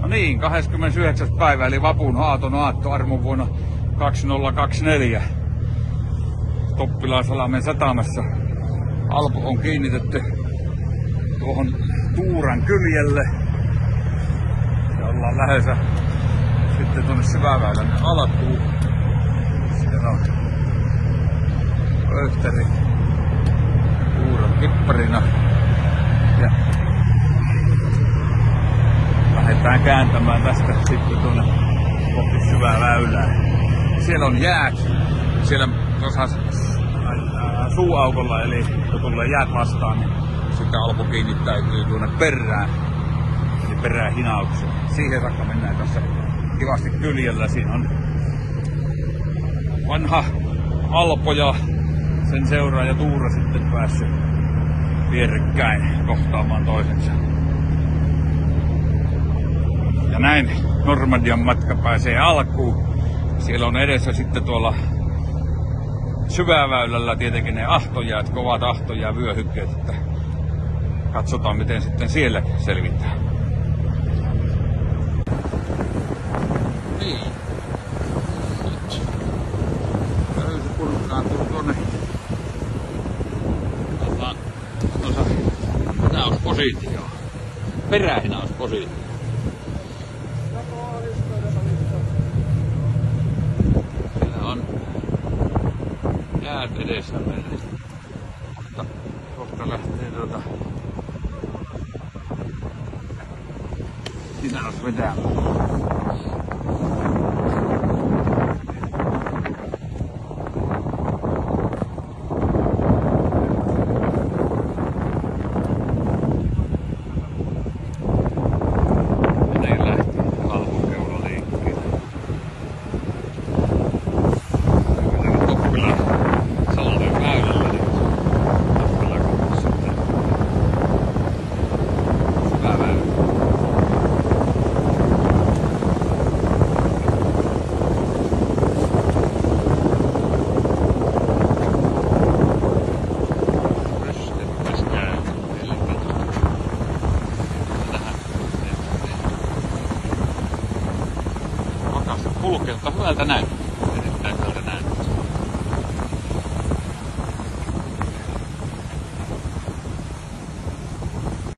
No niin, 29. päivä eli vapun aaton aatto armuvuonna 2024. Toppilaisalmen satamassa Alpo on kiinnitetty tuohon Tuuran kyljelle. Ja ollaan lähdössä sitten tuonne Syväväylän alkuun. Siellä on Pöyhteri Tuuran kipparina. Ja lähdetään kääntämään tästä sitten tuonne kohti Syväväylää. Siellä on jäät. Siellä tuossa suuaukolla, eli kun tulee jäät vastaan, niin sitten Alpo kiinnittäytyy tuonne perään. Eli perään hinaukseen. Siihen saakka mennään tässä kivasti kyljellä. Siinä on vanha Alpo ja sen seuraaja Tuura sitten päässyt vierekkäin kohtaamaan toisensa. Ja näin Normandian matka pääsee alkuun. Siellä on edessä sitten tuolla Syväväylällä tietenkin ne ahtojäät, kovat ahtojää vyöhykkeet, että katsotaan miten sitten siellä selvitään. Niin. Nyt löysi purkkaantuu tuonne hinauspositioon. Perähinauspositioon. Jäät edessä mennä. Kohta lähtee hinaus vetämään. Kulkee, mutta hyvältä näyttää. Erittäin hyvältä.